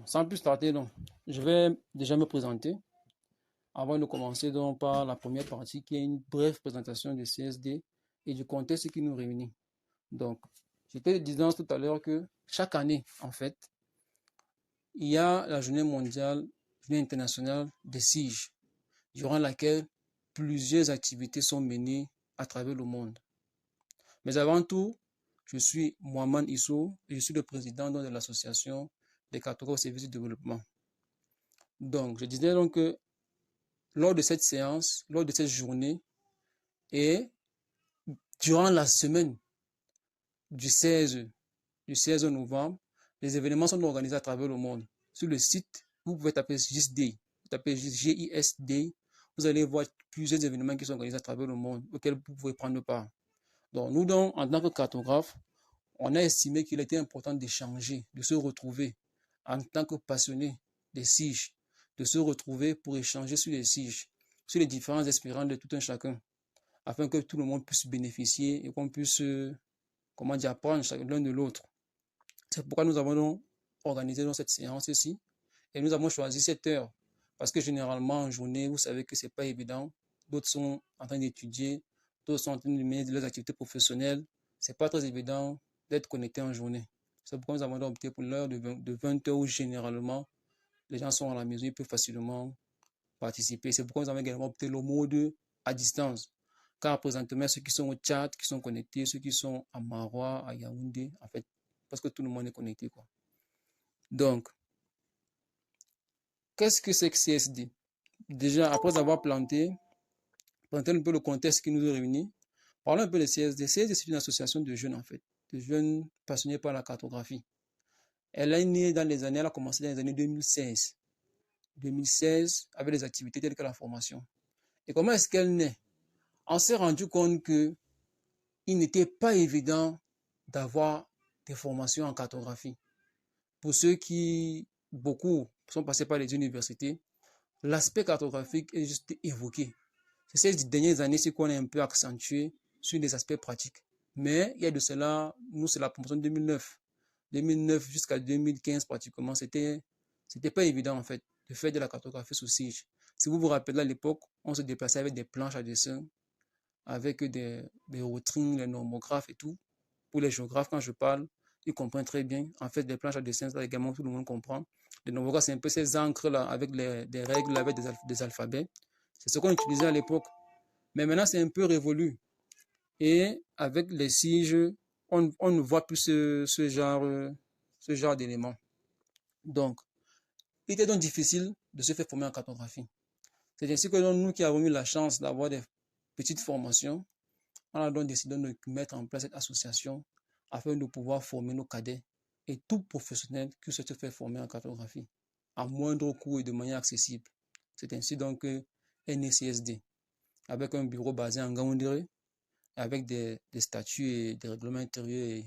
sans plus tarder, donc, je vais déjà me présenter avant de commencer donc, par la première partie qui est une brève présentation du CSD et du contexte qui nous réunit. Donc, j'étais disant tout à l'heure que chaque année, en fait, il y a la journée mondiale, journée internationale des SIG, durant laquelle plusieurs activités sont menées à travers le monde. Mais avant tout, je suis Mohamed Issou et je suis le président de l'association des cartographes au service du développement. Donc, je disais donc que lors de cette séance, lors de cette journée et durant la semaine du 16, du 16 novembre, les événements sont organisés à travers le monde. Sur le site, vous pouvez taper GISD, vous tapez GISD, vous allez voir plusieurs événements qui sont organisés à travers le monde auxquels vous pouvez prendre part. Donc, nous, donc, en tant que cartographes, on a estimé qu'il était important d'échanger, de se retrouver en tant que passionnés des SIG, de se retrouver pour échanger sur les SIG, sur les différentes espérances de tout un chacun, afin que tout le monde puisse bénéficier et qu'on puisse, comment dire, apprendre l'un de l'autre. C'est pourquoi nous avons donc organisé dans cette séance-ci et nous avons choisi cette heure parce que généralement en journée, vous savez que c'est pas évident. D'autres sont en train d'étudier, d'autres sont en train de mener leurs activités professionnelles. C'est pas très évident d'être connecté en journée. C'est pourquoi nous avons opté pour l'heure de 20 heures où généralement les gens sont à la maison, ils peuvent facilement participer. C'est pourquoi nous avons également opté le mode à distance. Car présentement, ceux qui sont au Tchad, qui sont connectés, ceux qui sont à Marois, à Yaoundé, en fait, parce que tout le monde est connecté, quoi. Donc, qu'est-ce que c'est que CSD? Déjà, après avoir planté un peu le contexte qui nous a réunis, parlons un peu de CSD. CSD, c'est une association de jeunes, en fait, de jeunes passionnés par la cartographie. Elle est née dans les années, elle a commencé dans les années 2016. 2016, avec des activités telles que la formation. Et comment est-ce qu'elle naît? On s'est rendu compte que il n'était pas évident d'avoir des formations en cartographie. Pour ceux qui, beaucoup, sont passés par les universités, l'aspect cartographique est juste évoqué. C'est ces dernières années, c'est qu'on est un peu accentué sur des aspects pratiques. Mais il y a de cela, nous, c'est la promotion de 2009. 2009 jusqu'à 2015 pratiquement, c'était pas évident en fait de faire de la cartographie sous SIG. Si vous vous rappelez à l'époque, on se déplaçait avec des planches à dessin, avec des routines, les normographes et tout. Pour les géographes, quand je parle, ils comprennent très bien. En fait, les planches à dessin, ça également, tout le monde comprend. Les normographes, c'est un peu ces encres-là, avec des règles, avec des alphabets. C'est ce qu'on utilisait à l'époque. Mais maintenant, c'est un peu révolu. Et avec les SIG, on ne voit plus ce genre d'éléments. Donc, il était donc difficile de se faire former en cartographie. C'est ainsi que nous qui avons eu la chance d'avoir des petites formations, on a donc décidé de mettre en place cette association afin de pouvoir former nos cadets et tout professionnel qui souhaite se faire former en cartographie à moindre coût et de manière accessible. C'est ainsi donc que NCSD, avec un bureau basé en Gaoundéré, avec des statuts et des règlements intérieurs et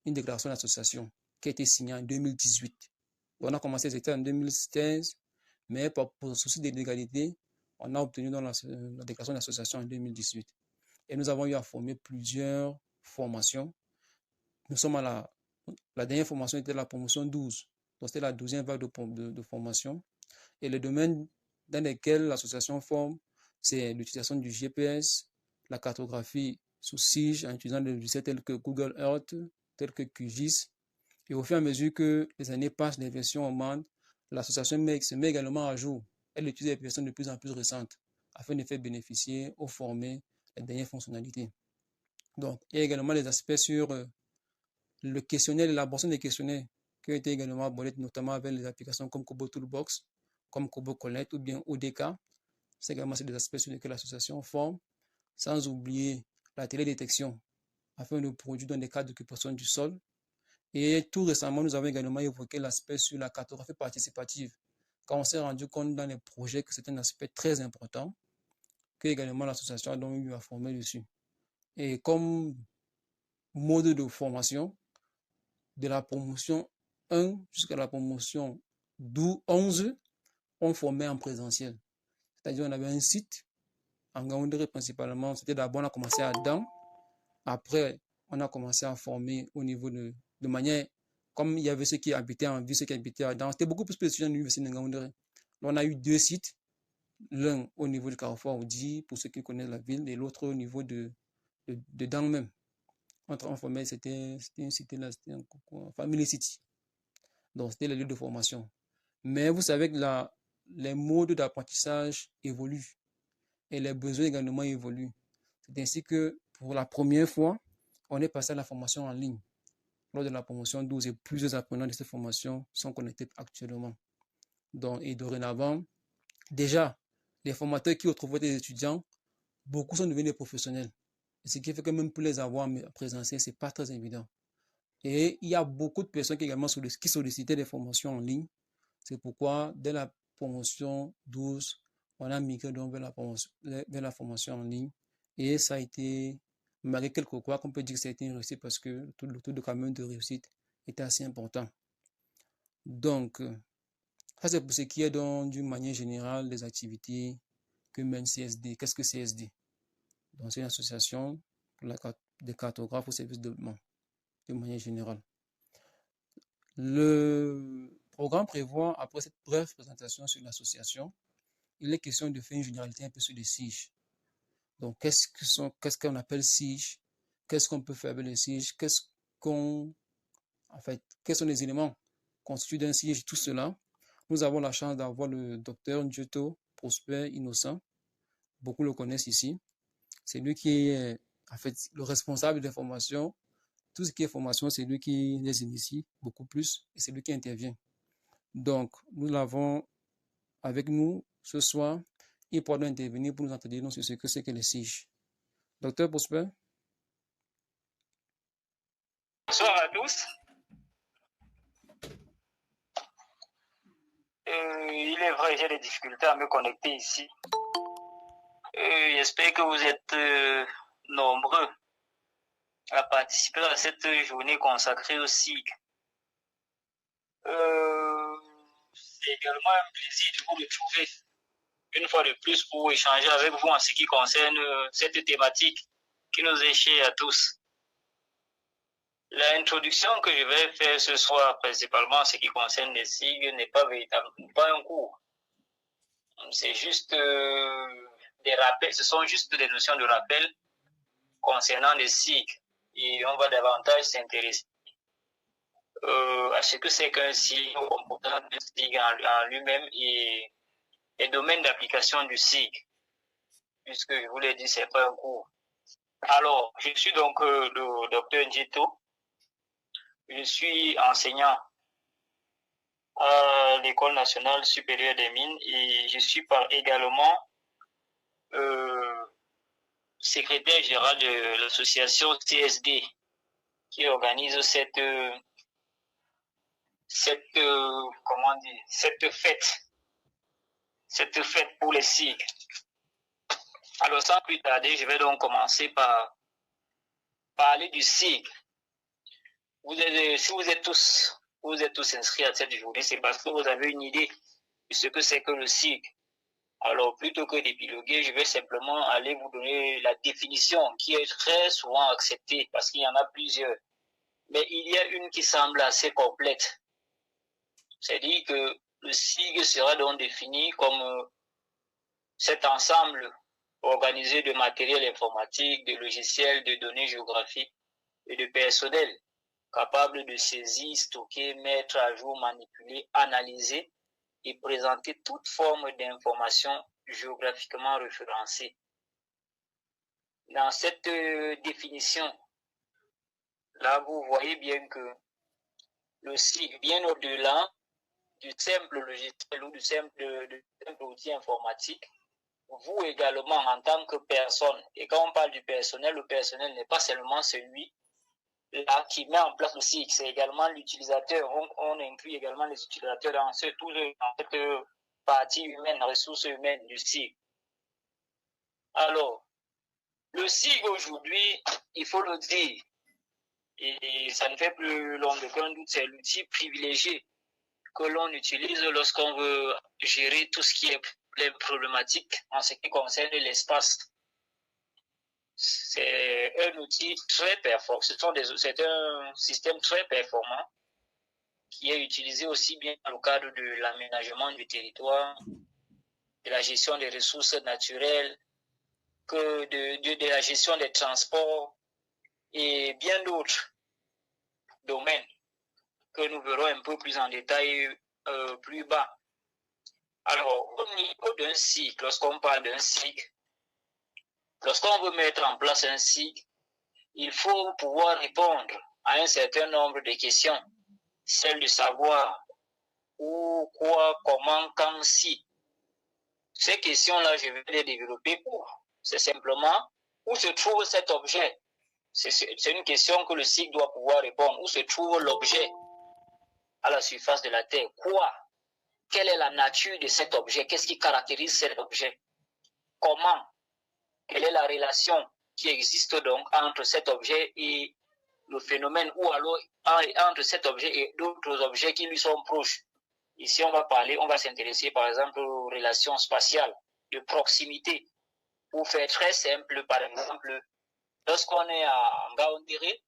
une déclaration d'association qui a été signée en 2018. On a commencé les études en 2016, mais pour souci de l'égalité, on a obtenu dans la déclaration d'association en 2018. Et nous avons eu à former plusieurs formations. Nous sommes à la dernière formation était la promotion 12. Donc c'était la 12e vague de formation. Et les domaines dans lesquels l'association forme, c'est l'utilisation du GPS, la cartographie sous SIG en utilisant des logiciels tels que Google Earth, tels que QGIS. Et au fur et à mesure que les années passent, les versions augmentent, l'association se met également à jour. Elle utilise des versions de plus en plus récentes afin de faire bénéficier aux formés les dernières fonctionnalités. Donc, il y a également des aspects sur le questionnaire, l'élaboration des questionnaires qui ont été également abordés, notamment avec les applications comme Kobo Toolbox, comme Kobo Connect ou bien ODK. C'est également des aspects sur lesquels l'association forme, sans oublier la télédétection afin de produire dans des cas d'occupation du sol. Et tout récemment, nous avons également évoqué l'aspect sur la cartographie participative, quand on s'est rendu compte dans les projets que c'est un aspect très important, que également l'association a donc eu à former dessus. Et comme mode de formation, de la promotion 1 jusqu'à la promotion 11, on formait en présentiel. C'est-à-dire on avait un site, en Gaoundéré principalement, c'était d'abord on a commencé à Dan, après on a commencé à former au niveau de manière comme il y avait ceux qui habitaient en ville, ceux qui habitaient à Dans, c'était beaucoup plus d'étudiants de l'université de Ngaoundéré. On a eu 2 sites, l'un au niveau du Carrefour Audi, pour ceux qui connaissent la ville, et l'autre au niveau de Dans même. On formait, c'était une cité là, c'était un Family City. Donc, c'était les lieux de formation. Mais vous savez que les modes d'apprentissage évoluent et les besoins également évoluent. C'est ainsi que pour la première fois, on est passé à la formation en ligne. Lors de la promotion 12, et plusieurs apprenants de cette formation sont connectés actuellement. Donc, et dorénavant, déjà, les formateurs qui autrefois étaient des étudiants, beaucoup sont devenus des professionnels. Ce qui fait que même pour les avoir présentiels, ce n'est pas très évident. Et il y a beaucoup de personnes qui également qui sollicitaient des formations en ligne. C'est pourquoi, dès la promotion 12, on a migré donc vers la formation en ligne. Et ça a été, malgré quelques quoi, qu'on peut dire que ça a été une réussite parce que le taux de quand même de réussite était assez important. Donc, ça c'est pour ce qui est donc d'une manière générale des activités que mène CSD. Qu'est-ce que CSD? Donc, c'est une association des cartographes au service de développement, de manière générale. Le programme prévoit, après cette brève présentation sur l'association, il est question de faire une généralité un peu sur les SIG. Donc, qu'est-ce qu'on appelle SIG? Qu'est-ce qu'on peut faire avec les SIG? Quels sont les éléments constitués d'un SIG? Tout cela. Nous avons la chance d'avoir le docteur Ndjeto Prosper Innocent. Beaucoup le connaissent ici. C'est lui qui est, le responsable des formations. Tout ce qui est formation, c'est lui qui les initie beaucoup plus et c'est lui qui intervient. Donc, nous l'avons avec nous ce soir. Il pourra intervenir pour nous entendre sur ce que c'est que les SIG. Docteur Prosper. Bonsoir à tous. Il est vrai, j'ai des difficultés à me connecter ici. J'espère que vous êtes nombreux à participer à cette journée consacrée au SIG. C'est également un plaisir de vous retrouver une fois de plus pour échanger avec vous en ce qui concerne cette thématique qui nous est chère à tous. L'introduction que je vais faire ce soir, principalement en ce qui concerne les SIG, n'est pas véritablement pas un cours. C'est juste des rappels, ce sont juste des notions de rappel concernant les SIG. Et on va davantage s'intéresser à ce que c'est qu'un SIG, au comportement d'un SIG en lui-même et les domaines d'application du SIG. Puisque je vous l'ai dit, c'est pas un cours. Alors, je suis donc le docteur Ndjeto. Je suis enseignant à l'École nationale supérieure des mines et je suis également secrétaire général de l'association CSD qui organise cette fête pour les SIG. Alors sans plus tarder, je vais donc commencer par parler du SIG. Si vous êtes tous inscrits à cette journée, c'est parce que vous avez une idée de ce que c'est que le SIG. Alors, plutôt que d'épiloguer, je vais simplement aller vous donner la définition qui est très souvent acceptée parce qu'il y en a plusieurs. Mais il y a une qui semble assez complète. C'est-à-dire que le SIG sera donc défini comme cet ensemble organisé de matériel informatique, de logiciels, de données géographiques et de personnel capable de saisir, stocker, mettre à jour, manipuler, analyser et présenter toute forme d'information géographiquement référencée. Dans cette définition, là, vous voyez bien que le SIG, bien au-delà du simple logiciel ou du simple outil informatique, vous également en tant que personne, et quand on parle du personnel, le personnel n'est pas seulement celui là qui met en place le SIG, c'est également l'utilisateur. On inclut également les utilisateurs dans cette partie humaine, ressources humaines du SIG. Alors, le SIG aujourd'hui, il faut le dire, et ça ne fait plus long d'aucun doute, c'est l'outil privilégié que l'on utilise lorsqu'on veut gérer tout ce qui est problématique en ce qui concerne l'espace. C'est un outil très performant, c'est un système très performant qui est utilisé aussi bien dans le cadre de l'aménagement du territoire, de la gestion des ressources naturelles, que de la gestion des transports et bien d'autres domaines que nous verrons un peu plus en détail plus bas. Alors, au niveau d'un cycle, lorsqu'on parle d'un cycle, lorsqu'on veut mettre en place un cycle, il faut pouvoir répondre à un certain nombre de questions. Celle de savoir où, quoi, comment, quand, si. Ces questions-là, je vais les développer pour. C'est simplement où se trouve cet objet. C'est une question que le cycle doit pouvoir répondre. Où se trouve l'objet à la surface de la Terre? Quoi? Quelle est la nature de cet objet? Qu'est-ce qui caractérise cet objet? Comment? Quelle est la relation qui existe donc entre cet objet et le phénomène, ou alors entre cet objet et d'autres objets qui lui sont proches? Ici, on va s'intéresser par exemple aux relations spatiales, de proximité. Pour faire très simple, par exemple, lorsqu'on est à Ngaoundéré,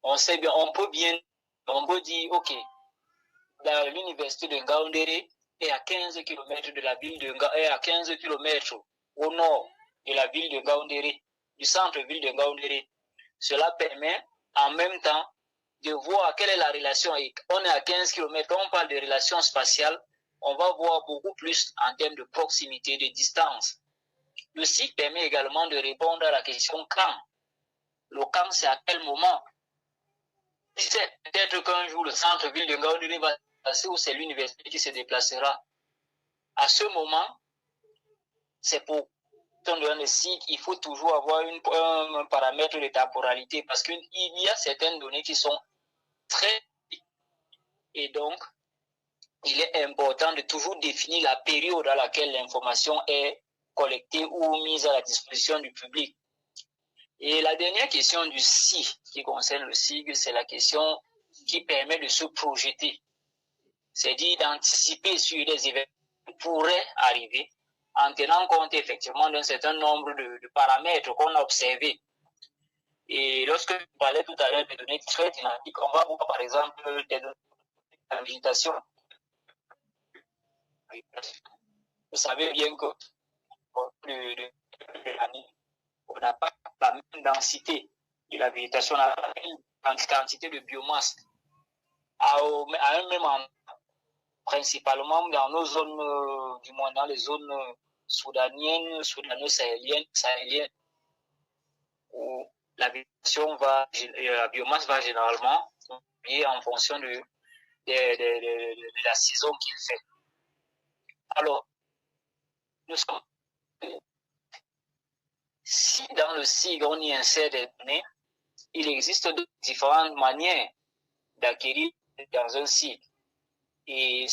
on sait bien, on peut dire, ok, l'université de Ngaoundéré est à 15 km de la ville est à 15 km au nord de la ville de Ngaoundéré, du centre-ville de Ngaoundéré. Cela permet en même temps de voir quelle est la relation. On est à 15 km, quand on parle de relations spatiales, on va voir beaucoup plus en termes de proximité, de distance. Le cycle permet également de répondre à la question quand. Le quand, c'est à quel moment. Peut-être qu'un jour, le centre-ville de Ngaoundéré va se déplacer ou c'est l'université qui se déplacera. À ce moment, c'est pour le cycle, il faut toujours avoir un paramètre de temporalité parce qu'il y a certaines données qui sont très... Et donc, il est important de toujours définir la période à laquelle l'information est collectée ou mise à la disposition du public. Et la dernière question du si qui concerne le SIG, c'est la question qui permet de se projeter. C'est-à-dire d'anticiper sur des événements qui pourraient arriver en tenant compte effectivement d'un certain nombre de paramètres qu'on a observés. Et lorsque je parlais tout à l'heure des données très dynamiques, on va voir par exemple des données de la végétation. Vous savez bien que on n'a pas la même densité de la végétation, on n'a pas la même quantité de biomasse. À un même endroit, principalement dans nos zones du monde, dans les zones soudaniennes, sahéliennes, où la végétation la biomasse va généralement varier en fonction de la saison qu'il fait. Alors, si dans le SIG on y insère des données, il existe différentes manières d'acquérir dans un SIG. Et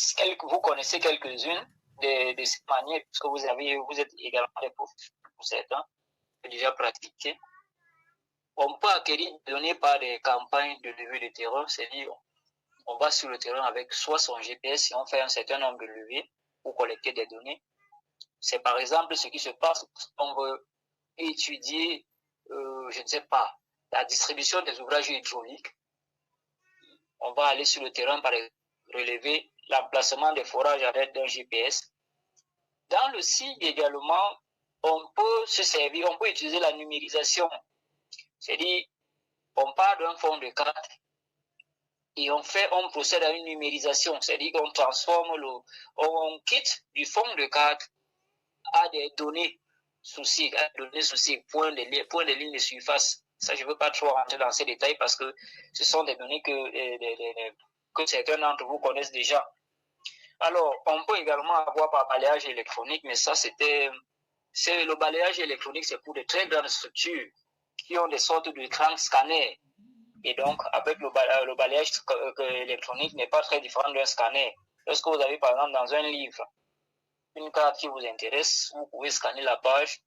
vous connaissez quelques-unes de ces manières, puisque vous êtes également des professeurs pour certains, déjà pratiqué. On peut acquérir des données par des campagnes de levée de terrain, c'est-à-dire on va sur le terrain avec soit son GPS et on fait un certain nombre de levées pour collecter des données. C'est par exemple ce qui se passe quand on veut étudier, je ne sais pas, la distribution des ouvrages hydrauliques. On va aller sur le terrain par exemple, relever l'emplacement des forages à l'aide d'un GPS. Dans le SIG également, on peut se servir, on peut utiliser la numérisation. C'est-à-dire, on part d'un fond de carte et on procède à une numérisation. C'est-à-dire qu'on transforme on quitte du fond de carte à des données sous SIG, point de ligne de surface. Ça, je ne veux pas trop rentrer dans ces détails parce que ce sont des données que certains d'entre vous connaissent déjà. Alors, on peut également avoir par balayage électronique, mais ça, le balayage électronique, c'est pour de très grandes structures qui ont des sortes de grands scanners. Et donc, avec le balayage électronique n'est pas très différent d'un scanner. Lorsque vous avez, par exemple, dans un livre, une carte qui vous intéresse, vous pouvez scanner la page,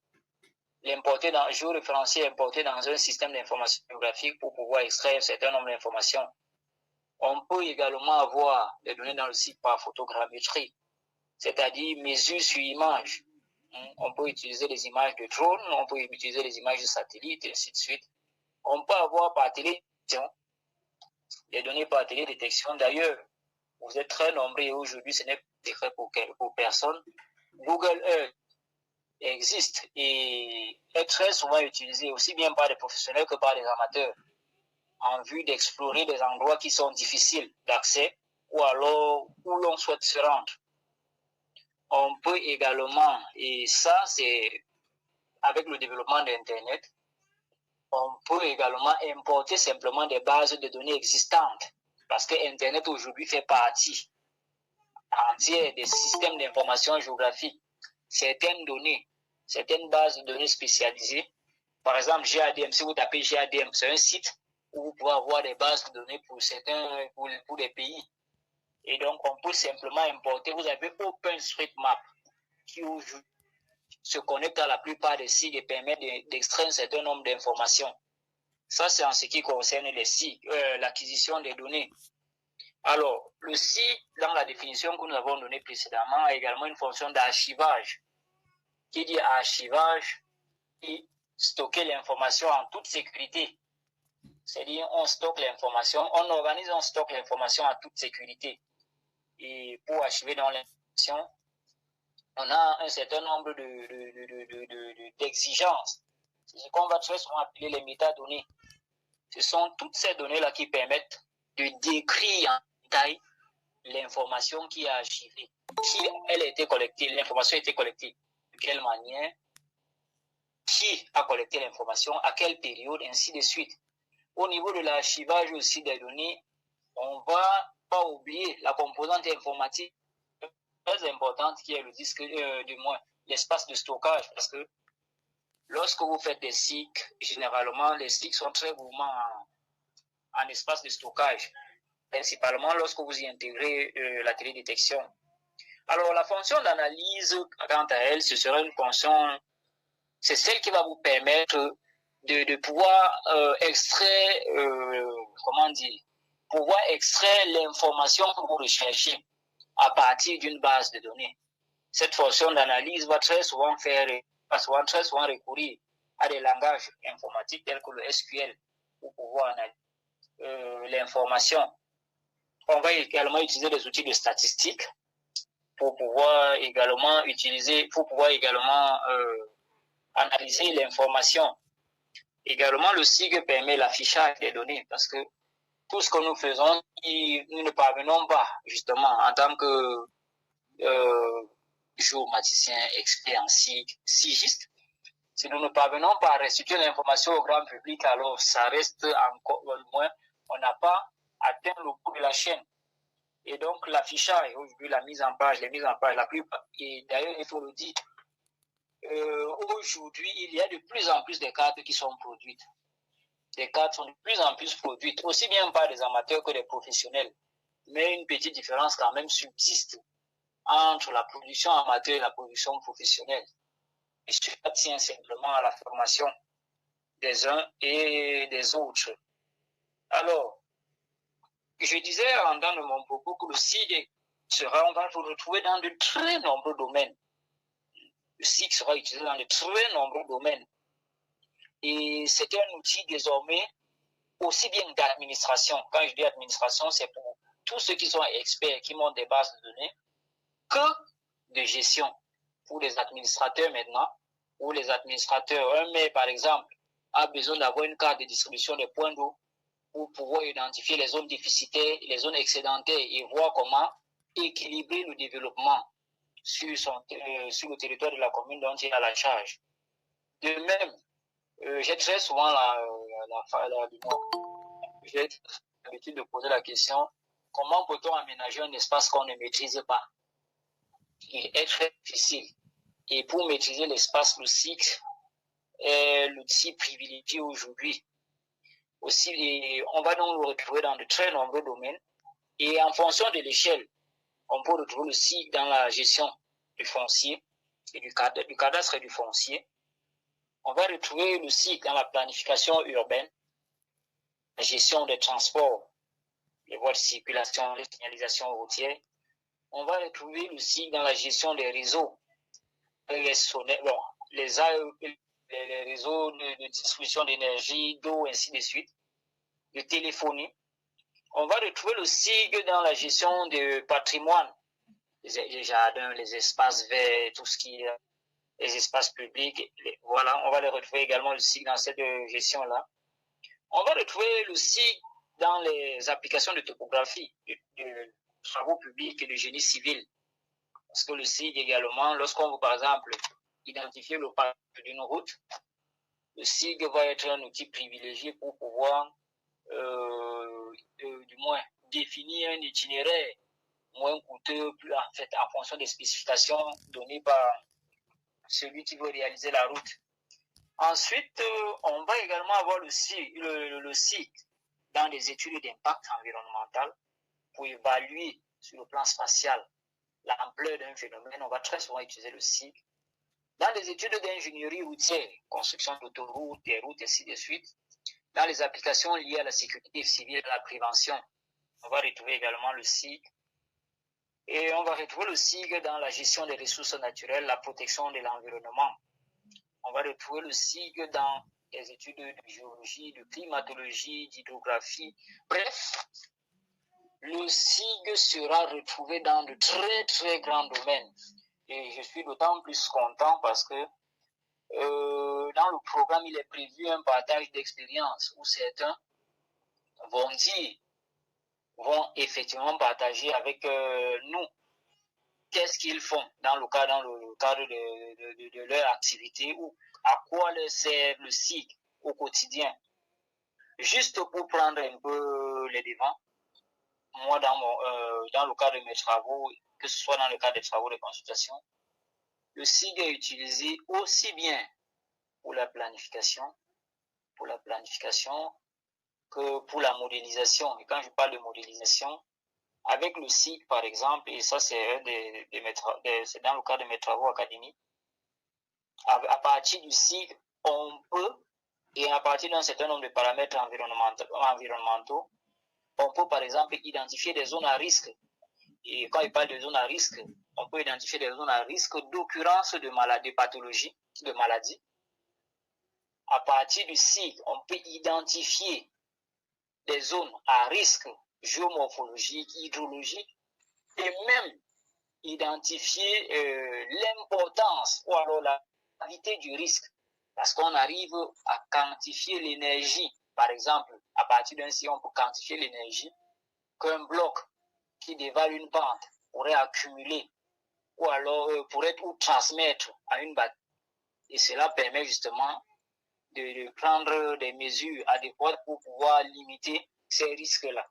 l'importer dans un géoréférentiel importé dans un système d'information géographique pour pouvoir extraire un certain nombre d'informations. On peut également avoir des données dans le site par photogrammétrie, c'est-à-dire mesure sur image. On peut utiliser les images de drone, on peut utiliser les images de satellite, et ainsi de suite. On peut avoir par télévision des données par télédétection. D'ailleurs, vous êtes très nombreux et aujourd'hui, ce n'est pas secret pour personne. Google Earth existe et est très souvent utilisé aussi bien par des professionnels que par des amateurs en vue d'explorer des endroits qui sont difficiles d'accès ou alors où l'on souhaite se rendre. On peut également, et ça c'est avec le développement d'Internet, on peut également importer simplement des bases de données existantes parce que Internet aujourd'hui fait partie entière des systèmes d'information géographique. Certaines données, certaines bases de données spécialisées, par exemple GADM, si vous tapez GADM, c'est un site où vous pouvez avoir des bases de données pour certains, pour des pays. Et donc, on peut simplement importer. Vous avez OpenStreetMap qui se connecte à la plupart des sites et permet d'extraire un certain nombre d'informations. Ça, c'est en ce qui concerne les sites, l'acquisition des données. Alors, le site, dans la définition que nous avons donnée précédemment, a également une fonction d'archivage. Qui dit archivage et stocker l'information en toute sécurité. C'est-à-dire, on stocke l'information, on organise, on stocke l'information en toute sécurité. Et pour archiver dans l'information, on a un certain nombre d'exigences. C'est ce qu'on va très souvent appeler les métadonnées. Ce sont toutes ces données-là qui permettent de décrire en détail l'information qui est archivée. Qui elle a été collectée, l'information a été collectée, de quelle manière, qui a collecté l'information, à quelle période, ainsi de suite. Au niveau de l'archivage aussi des données, on ne va pas oublier la composante informatique très importante qui est le disque, du moins l'espace de stockage, parce que lorsque vous faites des cycles, généralement les cycles sont très gourmands en espace de stockage, principalement lorsque vous y intégrez la télédétection. Alors la fonction d'analyse, quant à elle, ce sera une fonction, c'est celle qui va vous permettre de pouvoir extraire, pouvoir extraire l'information que vous recherchez à partir d'une base de données. Cette fonction d'analyse va très souvent recourir à des langages informatiques tels que le SQL pour pouvoir analyser l'information. On va également utiliser des outils de statistiques pour pouvoir également analyser l'information. Également, le SIG permet l'affichage des données parce que tout ce que nous faisons, nous ne parvenons pas, justement, en tant que géomaticien, expert en SIG, sigiste. Si nous ne parvenons pas à restituer l'information au grand public, alors ça reste encore moins, on n'a pas atteint le bout de la chaîne. Et donc, l'affichage, aujourd'hui, les mises en page, la plupart, et d'ailleurs, il faut le dire, aujourd'hui, il y a de plus en plus de cartes qui sont produites. Les cartes sont de plus en plus produites, aussi bien par des amateurs que des professionnels. Mais une petite différence quand même subsiste entre la production amateur et la production professionnelle. Et cela tient simplement à la formation des uns et des autres. Alors, je disais dans mon propos que le SIG on va le retrouver dans de très nombreux domaines. Le SIG sera utilisé dans de très nombreux domaines. Et c'est un outil désormais aussi bien d'administration. Quand je dis administration, c'est pour tous ceux qui sont experts, qui montent des bases de données, que de gestion. Pour les administrateurs maintenant, où les administrateurs, un maire par exemple, a besoin d'avoir une carte de distribution des points d'eau pour pouvoir identifier les zones déficitaires, les zones excédentaires et voir comment équilibrer le développement sur le territoire de la commune dont il a la charge. De même, j'ai très souvent j'ai l'habitude de poser la question, comment peut-on aménager un espace qu'on ne maîtrise pas? Il est très difficile. Et pour maîtriser l'espace, le SIG est l'outil privilégié aujourd'hui. Aussi, on va donc le retrouver dans de très nombreux domaines. Et en fonction de l'échelle, on peut retrouver le SIG dans la gestion du foncier, et du cadastre et du foncier. On va retrouver le SIG dans la planification urbaine, la gestion des transports, les voies de circulation, les signalisations routières. On va retrouver le SIG dans la gestion des réseaux, les réseaux de distribution d'énergie, d'eau, ainsi de suite, de téléphonie. On va retrouver le SIG dans la gestion du patrimoine, les jardins, les espaces verts, tout ce qui est les espaces publics. Voilà, on va le retrouver également le SIG dans cette gestion-là. On va retrouver le SIG dans les applications de topographie, de travaux publics et de génie civil. Parce que le SIG également, lorsqu'on veut par exemple identifier le parcours d'une route, le SIG va être un outil privilégié pour pouvoir du moins définir un itinéraire moins coûteux, plus en fait en fonction des spécifications données par celui qui veut réaliser la route. Ensuite, on va également avoir le SIG dans des études d'impact environnemental pour évaluer sur le plan spatial l'ampleur d'un phénomène. On va très souvent utiliser le SIG. Dans les études d'ingénierie routière, construction d'autoroutes, des routes, et ainsi de suite, dans les applications liées à la sécurité civile et à la prévention, on va retrouver également le SIG. Et on va retrouver le SIG dans la gestion des ressources naturelles, la protection de l'environnement. On va retrouver le SIG dans les études de géologie, de climatologie, d'hydrographie. Bref, le SIG sera retrouvé dans de très très grands domaines. Et je suis d'autant plus content parce que dans le programme, il est prévu un partage d'expériences où certains vont effectivement partager avec nous qu'est-ce qu'ils font dans le cadre de leur activité ou à quoi leur sert le SIG au quotidien. Juste pour prendre un peu les devants, moi dans le cadre de mes travaux, que ce soit dans le cadre des travaux de consultation, le SIG est utilisé aussi bien pour la planification que pour la modélisation. Et quand je parle de modélisation, avec le SIG par exemple, et ça c'est dans le cadre de mes travaux académiques, à partir du SIG, on peut, et à partir d'un certain nombre de paramètres environnementaux, on peut par exemple identifier des zones à risque. Et quand il parle de zones à risque, on peut identifier des zones à risque d'occurrence de maladies, de pathologies, de maladies. À partir du SIG, on peut identifier des zones à risque géomorphologique, hydrologique, et même identifier l'importance ou alors la gravité du risque. Parce qu'on arrive à quantifier l'énergie. Par exemple, à partir d'un SIG, on peut quantifier l'énergie qu'un bloc qui dévale une pente pourrait accumuler ou alors pourrait ou transmettre à une batterie. Et cela permet justement de prendre des mesures adéquates pour pouvoir limiter ces risques-là.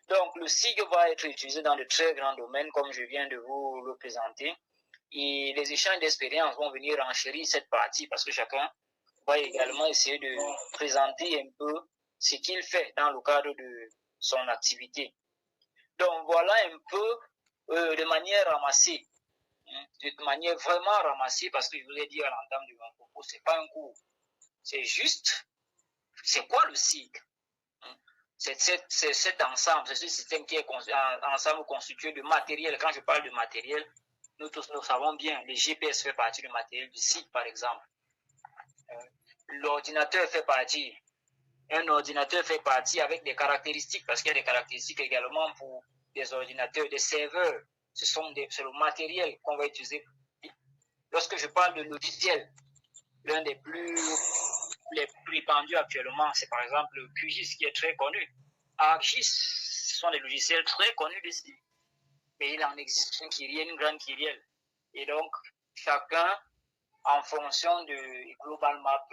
Donc, le SIG va être utilisé dans de très grands domaines, comme je viens de vous le présenter. Et les échanges d'expériences vont venir enchérir cette partie parce que chacun va également essayer de présenter un peu ce qu'il fait dans le cadre de son activité. Donc, voilà un peu de manière ramassée, de manière vraiment ramassée, parce que je vous l'ai dit à l'entame de mon propos, c'est pas un cours. C'est juste, c'est quoi le SIG? C'est cet ensemble, c'est ce système qui est ensemble constitué de matériel. Quand je parle de matériel, nous tous nous savons bien, le GPS fait partie du matériel du SIG, par exemple. L'ordinateur fait partie. Un ordinateur fait partie avec des caractéristiques, parce qu'il y a des caractéristiques également pour des ordinateurs, des serveurs. C'est le matériel qu'on va utiliser. Lorsque je parle de logiciel, l'un des les plus répandus actuellement, c'est par exemple le QGIS qui est très connu. ArcGIS, ce sont des logiciels très connus d'ici. Mais il en existe une grande kyrielle. Et donc, chacun, en fonction de Global Map,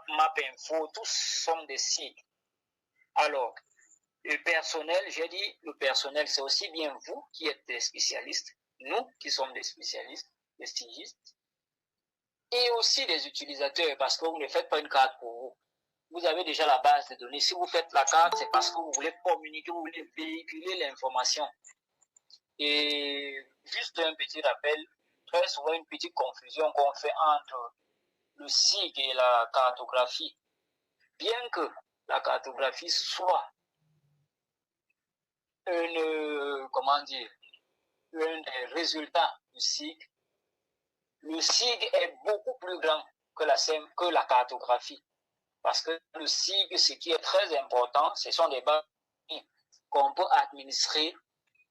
Map Info, tous sont des sites. Alors, le personnel, j'ai dit, le personnel, c'est aussi bien vous qui êtes des spécialistes, nous qui sommes des spécialistes, des stylistes, et aussi des utilisateurs, parce que vous ne faites pas une carte pour vous. Vous avez déjà la base de données. Si vous faites la carte, c'est parce que vous voulez communiquer, vous voulez véhiculer l'information. Et juste un petit rappel, très souvent une petite confusion qu'on fait entre le SIG et la cartographie. Bien que la cartographie soit un des résultats du SIG, le SIG est beaucoup plus grand que la cartographie. Parce que le SIG, ce qui est très important, ce sont des bases qu'on peut administrer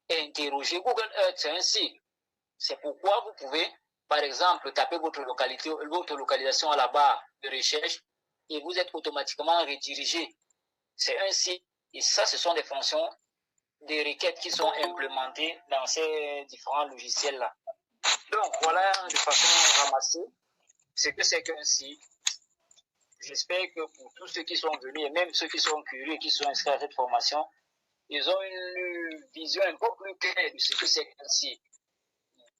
et interroger. Google Earth, c'est un SIG. C'est pourquoi vous pouvez, par exemple, taper votre localisation à la barre de recherche et vous êtes automatiquement redirigé. C'est un SIG. Et ça, ce sont des fonctions, des requêtes qui sont implémentées dans ces différents logiciels-là. Donc, voilà de façon ramassée ce que c'est qu'un SIG. J'espère que pour tous ceux qui sont venus, et même ceux qui sont curieux, qui sont inscrits à cette formation, ils ont une vision un peu plus claire de ce que c'est qu'un SIG.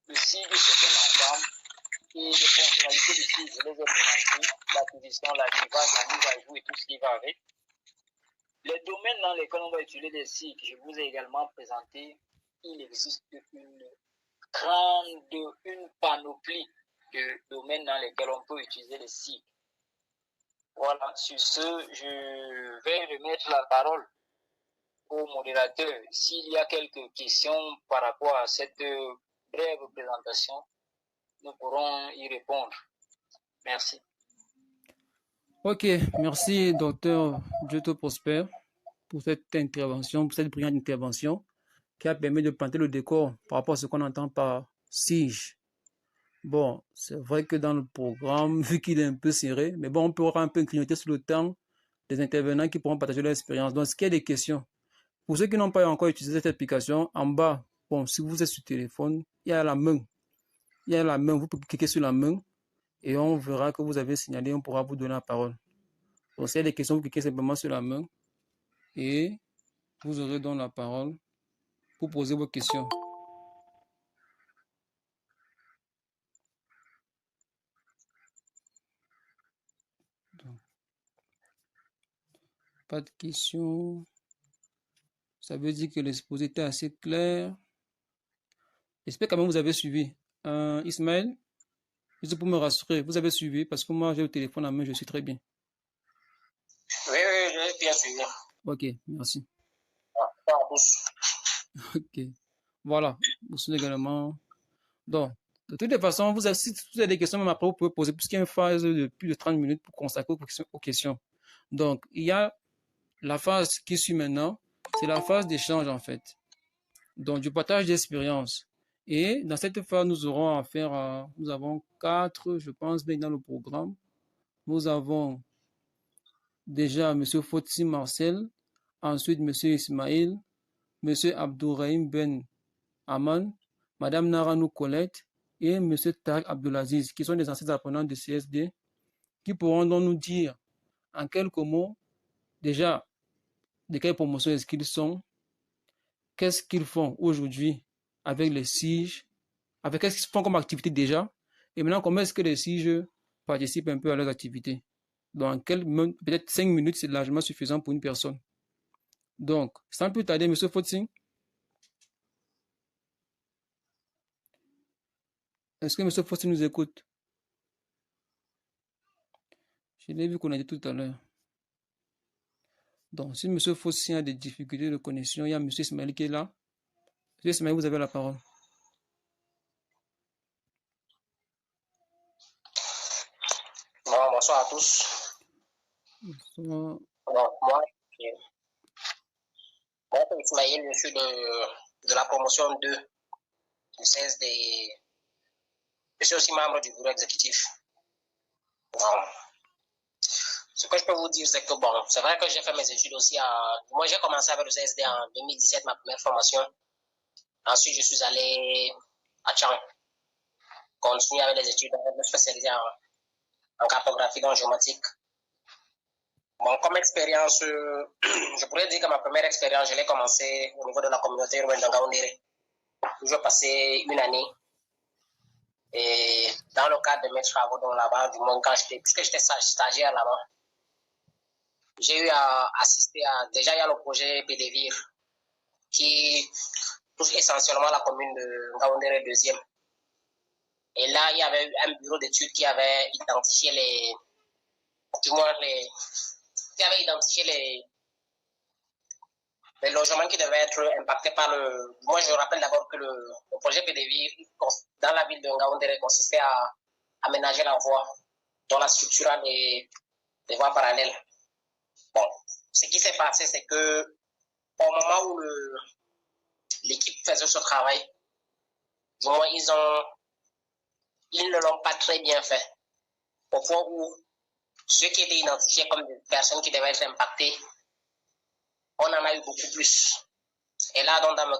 Le SIG, c'est un ensemble, et les fonctionnalités du SIG, je les ai présentées, l'acquisition, l'archivage, la mise à jour et tout ce qui va avec. Les domaines dans lesquels on va utiliser les SIG, je vous ai également présenté, il existe une panoplie de domaines dans lesquels on peut utiliser les SIG. Voilà, sur ce, je vais remettre la parole au modérateur. S'il y a quelques questions par rapport à cette brève présentation, nous pourrons y répondre. Merci. Ok, merci docteur Dieu te prospère pour cette intervention, pour cette brillante intervention qui a permis de planter le décor par rapport à ce qu'on entend par SIG. Bon, c'est vrai que dans le programme, vu qu'il est un peu serré, mais bon, on pourra un peu grignoter sur le temps des intervenants qui pourront partager leur expérience. Donc, est-ce qu'il y a des questions? Pour ceux qui n'ont pas encore utilisé cette application, en bas, bon, si vous êtes sur téléphone, il y a la main. Il y a la main, vous pouvez cliquer sur la main et on verra que vous avez signalé, on pourra vous donner la parole. Donc, s'il y a des questions, vous cliquez simplement sur la main et vous aurez donc la parole pour poser vos questions. Donc, pas de questions. Ça veut dire que l'exposé était assez clair. J'espère quand même que vous avez suivi. Ismaël, juste pour me rassurer, vous avez suivi parce que moi j'ai le téléphone à main, je suis très bien. Oui, j'ai bien suivi. Ok, merci. Bonsoir à tous. Ok, voilà. Vous souvenez également. Donc, de toutes les façons, si vous avez des questions, même après, vous pouvez poser, puisqu'il y a une phase de plus de 30 minutes pour consacrer aux questions. Donc, il y a la phase qui suit maintenant, c'est la phase d'échange en fait. Donc, du partage d'expérience. Et dans cette phase, nous aurons affaire à, nous avons 4, je pense, bien dans le programme. Nous avons déjà M. Fotsi Marcel, ensuite M. Ismail, M. Abdourahim Ben Aman, Mme Naranou Colette et M. Tarek Abdelaziz, qui sont des anciens apprenants de CSD, qui pourront donc nous dire en quelques mots, déjà, de quelle promotion est-ce qu'ils sont, qu'est-ce qu'ils font aujourd'hui avec les SIG, avec qu'est-ce qu'ils font comme activité déjà, et maintenant comment est-ce que les SIG participent un peu à leurs activités. Donc, peut-être 5 minutes, c'est largement suffisant pour une personne. Donc, sans plus tarder, M. Fotsing, est-ce que M. Fotsing nous écoute? Je l'ai vu qu'on a dit tout à l'heure. Donc, si M. Fotsing a des difficultés de connexion, il y a M. Ismaël qui est là. M. Ismaël, vous avez la parole. Bon, bonsoir à tous. Bonsoir. Bon, moi, c'est Ismaël, je suis de la promotion 2 du CSD. Je suis aussi membre du bureau exécutif. Bon. Ce que je peux vous dire, c'est que bon, c'est vrai que j'ai fait mes études aussi moi, j'ai commencé avec le CSD en 2017, ma première formation. Ensuite, je suis allé à Tchang, continuer avec les études, me spécialiser en cartographie donc géomatique. Bon, comme expérience, je pourrais dire que ma première expérience, je l'ai commencé au niveau de la communauté urbaine de Ngaoundéré. J'ai passé une année. Et dans le cadre de mes travaux là-bas, du moins puisque j'étais stagiaire là-bas, j'ai eu à assister à, déjà il y a le projet PDVIR qui touche essentiellement la commune de Ngaoundéré 2e. Et là, il y avait un bureau d'études qui avait identifié qui avait identifié les logements qui devaient être impactés par Moi, je rappelle d'abord que le projet PDVIR dans la ville de Ngaoundéré consistait à aménager la voie dont la structure des voies parallèles. Bon, ce qui s'est passé, c'est que au moment où l'équipe faisait ce travail, du moins, ils ne l'ont pas très bien fait. Au point où ceux qui étaient identifiés comme des personnes qui devaient être impactées, on en a eu beaucoup plus. Et là, donc, dans le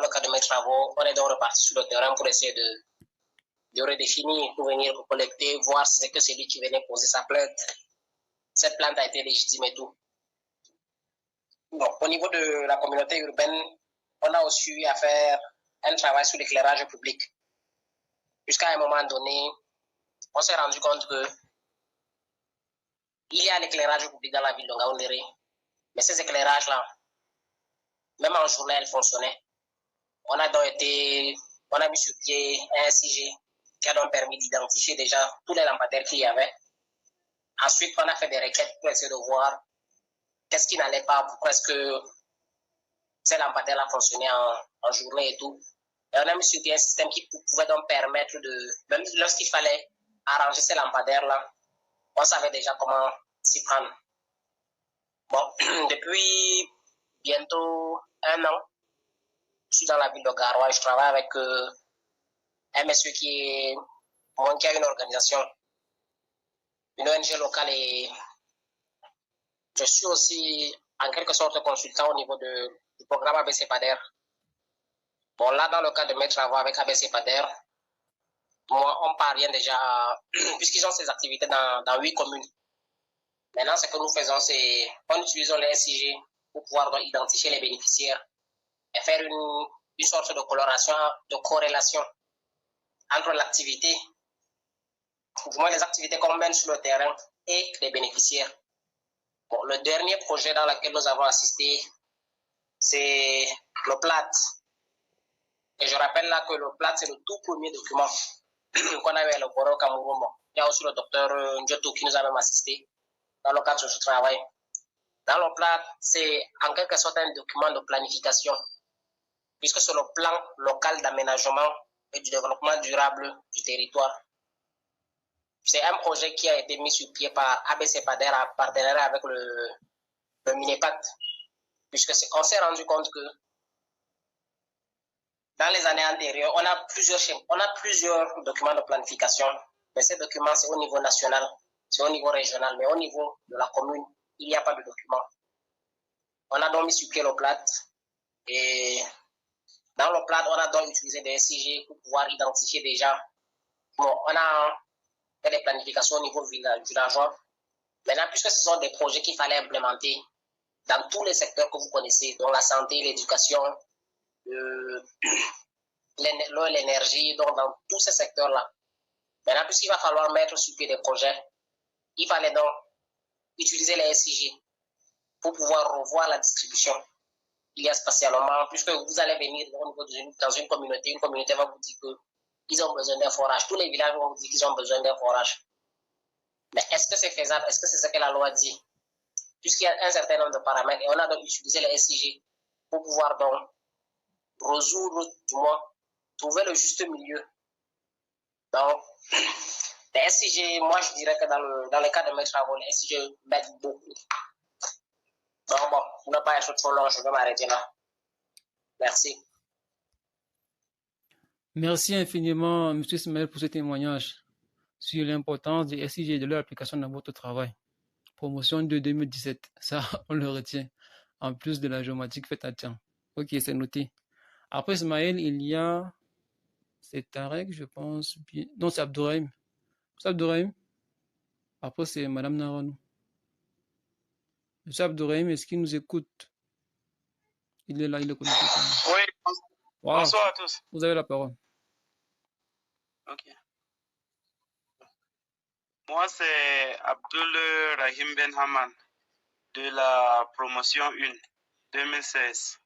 cas de mes travaux, on est donc reparti sur le terrain pour essayer de redéfinir, pour venir collecter, voir si c'est que c'est lui qui venait poser sa plainte. Cette plainte a été légitime et tout. Donc, au niveau de la communauté urbaine, on a aussi eu à faire un travail sur l'éclairage public. Jusqu'à un moment donné, on s'est rendu compte que il y a l'éclairage public dans la ville de Ngaoundéré, mais ces éclairages-là, même en journée, elles fonctionnaient. On a mis sur pied un SIG qui a donc permis d'identifier déjà tous les lampadaires qu'il y avait. Ensuite, on a fait des requêtes pour essayer de voir qu'est-ce qui n'allait pas, pourquoi est-ce que ces lampadaires-là fonctionnaient en journée et tout. Et on a mis sur pied un système qui pouvait donc permettre même lorsqu'il fallait arranger ces lampadaires-là, on savait déjà comment s'y prendre. Bon, depuis bientôt 1 an, je suis dans la ville de Garoua et je travaille avec un monsieur qui a une organisation, une ONG locale, et je suis aussi en quelque sorte consultant au niveau du programme ABC PADER. Bon, là, dans le cadre de mes travaux avec ABC PADER, moi, on parvient déjà puisqu'ils ont ces activités dans 8 communes. Maintenant, ce que nous faisons, c'est en utilisant les SIG pour pouvoir donc identifier les bénéficiaires et faire une sorte de coloration, de corrélation entre l'activité, du moins les activités qu'on mène sur le terrain et les bénéficiaires. Bon, le dernier projet dans lequel nous avons assisté, c'est le PLAT. Et je rappelle là que le PLAT, c'est le tout premier document qu'on avait élaboré au Cameroun. Bon, il y a aussi le docteur Ndjoto qui nous a même assisté dans le cadre de ce travail. Dans le PLAT, c'est en quelque sorte un document de planification, puisque c'est le plan local d'aménagement et du développement durable du territoire. C'est un projet qui a été mis sur pied par ABC PADER en partenariat avec le MINEPAT, puisque on s'est rendu compte que dans les années antérieures, on a plusieurs documents de planification, mais ces documents, c'est au niveau national, c'est au niveau régional, mais au niveau de la commune, il n'y a pas de documents. On a donc mis sur pied le PLAT, et dans le PLAT, on a donc utilisé des SIG pour pouvoir identifier déjà. Bon, on a fait des planifications au niveau villageois. Maintenant, puisque ce sont des projets qu'il fallait implémenter dans tous les secteurs que vous connaissez, dont la santé, l'éducation, l'eau et l'énergie, donc dans tous ces secteurs-là. Maintenant, puisqu'il va falloir mettre sur pied des projets, il fallait donc utiliser les SIG pour pouvoir revoir la distribution. Il y a spatialement, puisque vous allez venir dans une communauté va vous dire qu'ils ont besoin d'un forage. Tous les villages vont vous dire qu'ils ont besoin d'un forage. Mais est-ce que c'est faisable? Est-ce que c'est ce que la loi dit? Puisqu'il y a un certain nombre de paramètres, et on a donc utilisé les SIG pour pouvoir donc résoudre, du moins, trouver le juste milieu. Donc, les SIG, moi je dirais que dans le cas de mes travaux, les SIG m'aident beaucoup. Donc bon, pour ne pas être trop long, je vais m'arrêter là. Merci. Merci infiniment, M. Ismaël, pour ce témoignage sur l'importance des SIG et de leur application dans votre travail. Promotion de 2017, ça, on le retient. En plus de la géomatique faite à Tian. Ok, c'est noté. Après Ismaël, il y a... C'est Tarek, je pense. Non, c'est Abdourahim. C'est Abdourahim. Après, c'est Madame Naranou. Monsieur Abdourahim, est-ce qu'il nous écoute? Il est là, il est connecté. Oui, Wow. Bonsoir à tous. Vous avez la parole. Ok. Moi, c'est Abdul Rahim Ben Haman de la promotion 1 2016.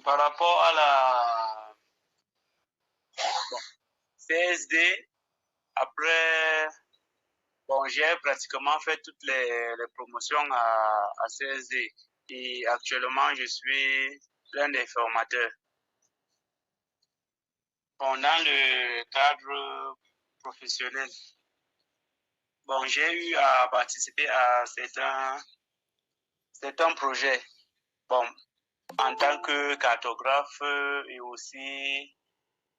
Par rapport à la CSD, après, j'ai pratiquement fait toutes les promotions à CSD et actuellement, je suis l'un des formateurs. Dans le cadre professionnel. Bon, j'ai eu à participer à certains projets. Bon, en tant que cartographe et aussi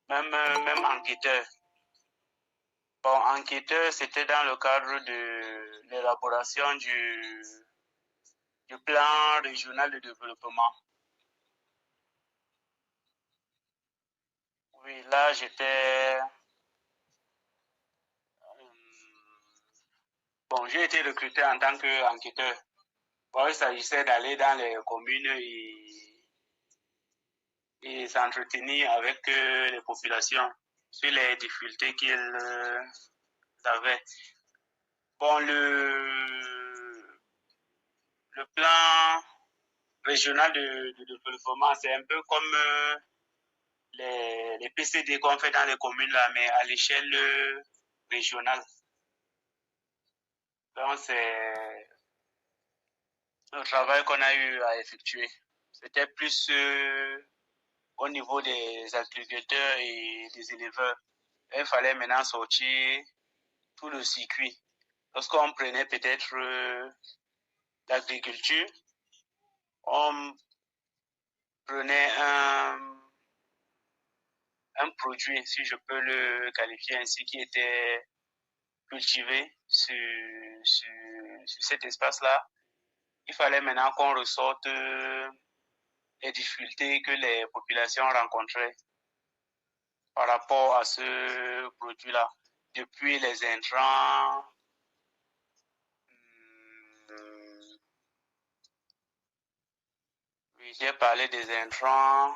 même enquêteur. Bon, enquêteur, c'était dans le cadre de l'élaboration du plan régional de développement. Oui, là, j'ai été recruté en tant qu'enquêteur. Bon, il s'agissait d'aller dans les communes et s'entretenir avec les populations sur les difficultés qu'ils avaient. Bon, le plan régional de développement, c'est un peu comme les PCD qu'on fait dans les communes là, mais à l'échelle régionale. Donc, c'est le travail qu'on a eu à effectuer. C'était plus au niveau des agriculteurs et des éleveurs. Il fallait maintenant sortir tout le circuit. Lorsqu'on prenait peut-être l'agriculture, on prenait un produit, si je peux le qualifier ainsi, qui était cultivé sur cet espace-là. Il fallait maintenant qu'on ressorte les difficultés que les populations rencontraient par rapport à ce produit-là. Depuis les intrants, oui, j'ai parlé des intrants,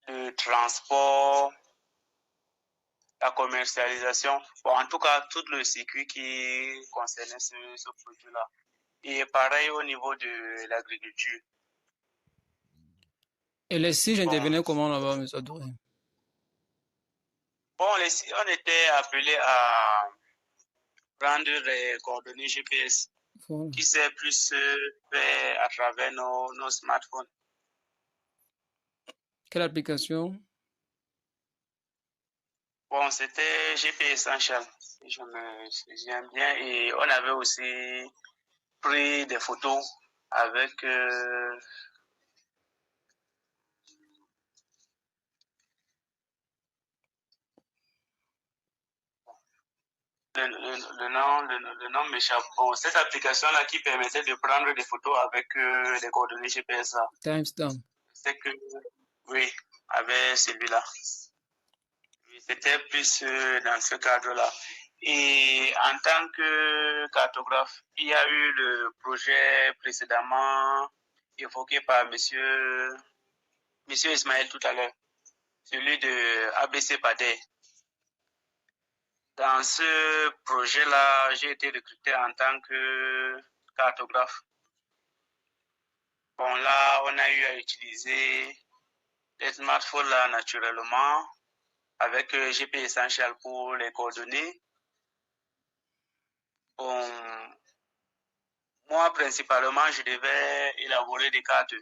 le transport, la commercialisation, bon, en tout cas, tout le circuit qui concernait ce produit-là. Et pareil au niveau de l'agriculture. Et les SIG intervenaient comment là-bas, M. Adoré? Bon, on était appelés à prendre les coordonnées GPS, voilà, qui s'est plus fait à travers nos smartphones. Quelle application? Bon, c'était GPS Essential, si je me souviens bien. Et on avait aussi pris des photos avec le nom m'échappe. Bon, cette application-là qui permettait de prendre des photos avec les coordonnées GPS là. Timestamp. C'est que, oui, avec celui-là. C'était plus dans ce cadre-là. Et en tant que cartographe, il y a eu le projet précédemment évoqué par monsieur Ismaël tout à l'heure, celui de ABC Padé. Dans ce projet-là, j'ai été recruté en tant que cartographe. Bon, là, on a eu à utiliser les smartphones là naturellement, avec GPS Essential pour les coordonnées. Bon, moi, principalement, je devais élaborer des cartes.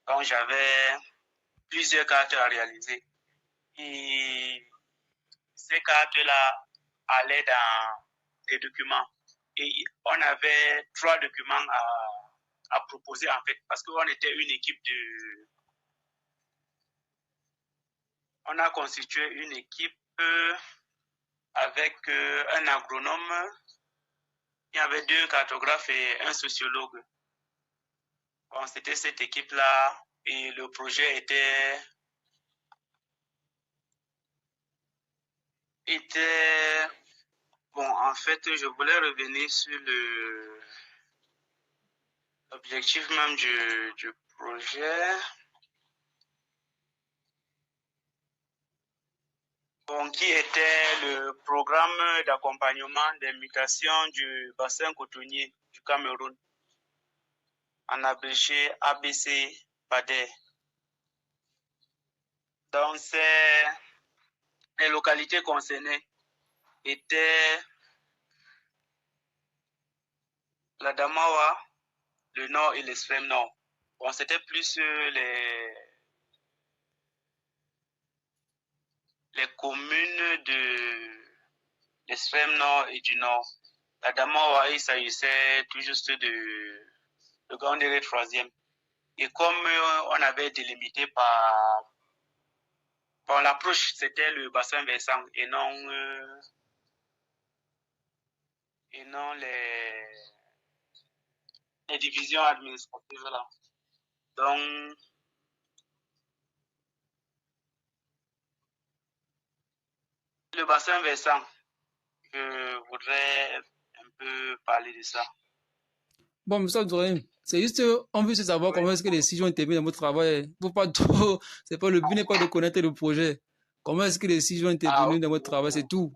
Donc, j'avais plusieurs cartes à réaliser. Et ces cartes-là allaient dans des documents. Et on avait 3 documents à proposer, en fait, parce qu'on était une équipe On a constitué une équipe avec un agronome. Il y avait 2 cartographes et un sociologue. Bon, c'était cette équipe-là et le projet était bon, en fait, je voulais revenir sur l'objectif même du projet. Bon, qui était le programme d'accompagnement des mutations du bassin cotonnier du Cameroun, en abrégé ABC PADER. Donc, les localités concernées étaient la Damawa, le nord et l'extrême nord. Bon, c'était plus les communes de l'extrême nord et du nord. La Damawa, il s'agissait tout juste de Gaoundéré 3e. Et comme on avait délimité par l'approche, c'était le bassin versant et non les divisions administratives là. Donc, le bassin versant, je voudrais un peu parler de ça. Bon, M. Abdourahim, c'est juste, on veut savoir comment est-ce que les décisions interviennent dans votre travail. Faut pas trop, c'est pas le but n'est pas de connaître le projet. Comment est-ce que les décisions interviennent dans votre travail, c'est tout.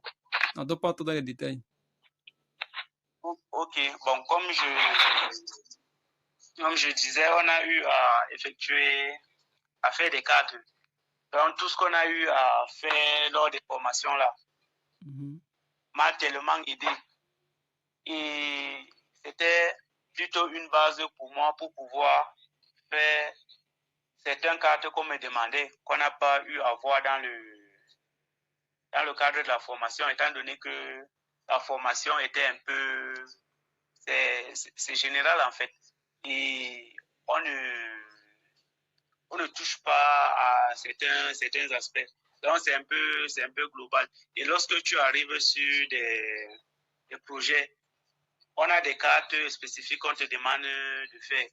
On ne doit pas trop dans les détails. Ok, bon, comme je disais, on a eu à faire des cartes. Donc, tout ce qu'on a eu à faire lors des formations là m'a tellement aidé. Et c'était plutôt une base pour moi pour pouvoir faire certaines cartes qu'on me demandait, qu'on n'a pas eu à voir dans le cadre de la formation, étant donné que la formation était un peu... C'est général en fait. Et on ne touche pas à certains aspects. Donc c'est un peu global. Et lorsque tu arrives sur des projets, on a des cartes spécifiques qu'on te demande de faire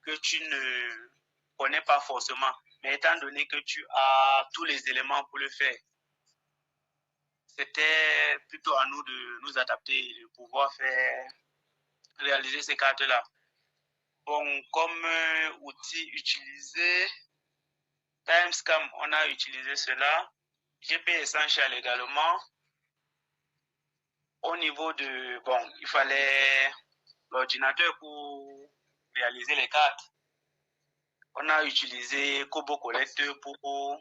que tu ne connais pas forcément. Mais étant donné que tu as tous les éléments pour le faire, c'était plutôt à nous de nous adapter et de pouvoir réaliser ces cartes-là. Bon, comme outil utilisé, Timescam, on a utilisé cela. GP Essential également. Au niveau de... Bon, il fallait l'ordinateur pour réaliser les cartes. On a utilisé Kobo Collector pour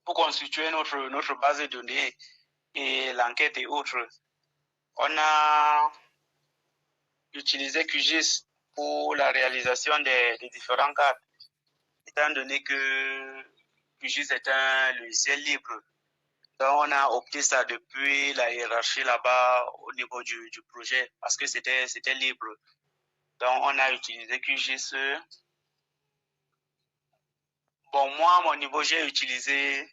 constituer notre base de données et l'enquête et autres. On a utilisé QGIS pour la réalisation des différentes cartes, étant donné que QGIS est un logiciel libre. Donc, on a opté ça depuis la hiérarchie là-bas au niveau du projet parce que c'était libre. Donc, on a utilisé QGIS. Bon, moi, à mon niveau, j'ai utilisé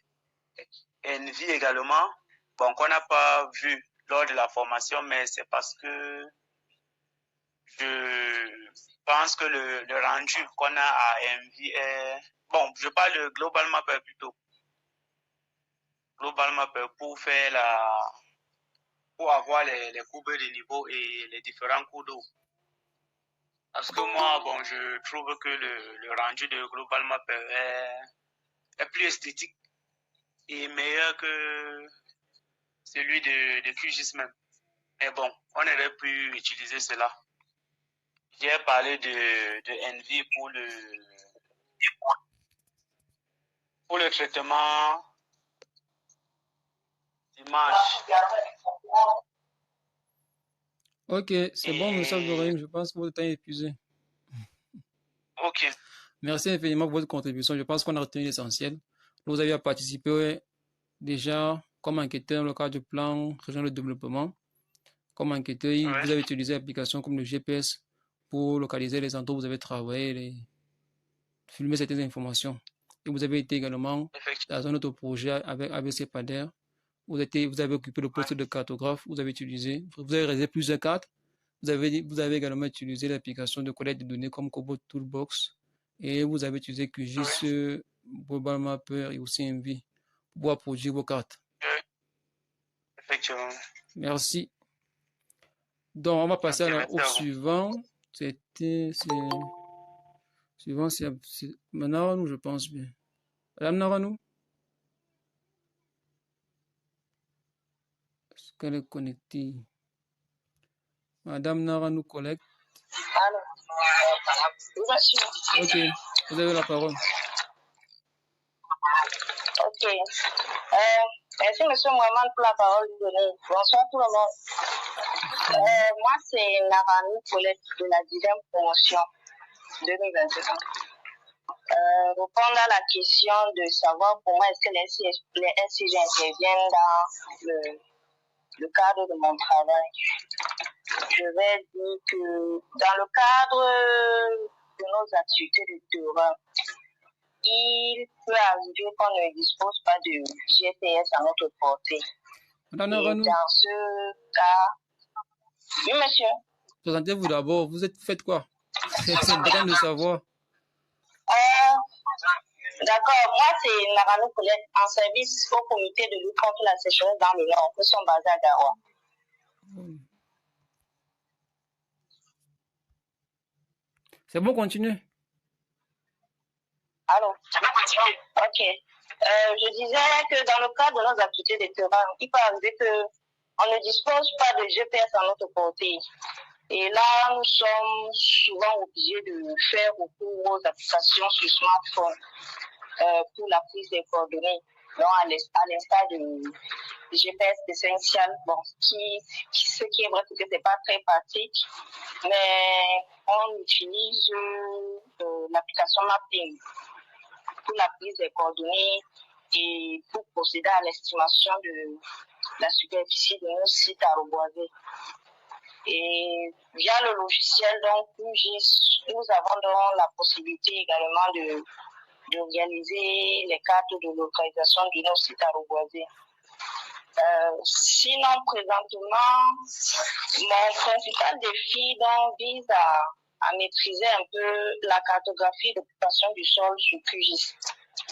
Envy également. Bon, qu'on n'a pas vu lors de la formation, mais c'est parce que je pense que le rendu qu'on a à Envy est... Bon, je parle de Global Mapper plutôt. Global Mapper pour avoir les courbes de niveau et les différents cours d'eau. Parce que moi, bon, je trouve que le rendu de Global Mapper est plus esthétique et meilleur que celui de QGIS même. Mais bon, on aurait pu utiliser cela. J'ai parlé de Envy pour le traitement d'image. Ok, c'est bon, M. Abdourahim, je pense que votre temps est épuisé. Ok. Merci infiniment pour votre contribution. Je pense qu'on a retenu l'essentiel. Vous avez participé déjà comme enquêteur dans le cadre du plan régional de développement. Comme enquêteur, vous avez utilisé l'application comme le GPS pour localiser les endroits où vous avez travaillé, filmer certaines informations. Et vous avez été également dans un autre projet avec ABC Pader. Vous avez occupé le poste de cartographe. Vous avez réalisé plusieurs cartes. Vous avez également utilisé l'application de collecte de données comme Kobo Toolbox. Et vous avez utilisé QGIS, Global Mapper et aussi Envy pour pouvoir produire vos cartes. Effectivement. Merci. Donc, on va passer au suivant. Suivant, c'est Naranou, je pense bien. Madame Naranou? Est-ce qu'elle est connectée? Madame Naranou collecte. Ok, vous avez la parole. Ok. Merci, monsieur Mohamed, pour la parole donnée. Bonsoir tout le monde. Moi, c'est Naranou Colette de la 10e promotion 2021. répondre à la question de savoir comment est-ce que les SCG interviennent dans le cadre de mon travail. Je vais dire que dans le cadre de nos activités de terrain, il peut arriver qu'on ne dispose pas de GPS à notre portée. Madame Et Naranou, dans ce cas, oui monsieur. présentez-vous d'abord. Vous faites quoi? C'est important de savoir. D'accord, moi c'est Naranou Colette en service au comité de lutte contre la sécheresse dans le Nord. Nous sommes basés à Garoua. C'est bon, continuez. Allô? Ok. Je disais que dans le cadre de nos activités de terrain, il peut arriver qu'on ne dispose pas de GPS à notre portée. Et là, nous sommes souvent obligés de faire recours aux applications sur smartphone pour la prise des coordonnées. Donc, à l'instar de GPS essentiel, bon, ce qui est vrai, c'est que c'est pas très pratique, mais on utilise l'application Mapping pour la prise des coordonnées et pour procéder à l'estimation de la superficie de nos sites à reboiser. Et via le logiciel, donc, nous avons donc la possibilité également de réaliser les cartes de localisation de nos sites à reboiser. Sinon, présentement, mon principal défi donc, vise à maîtriser un peu la cartographie d'occupation du sol sur QGIS.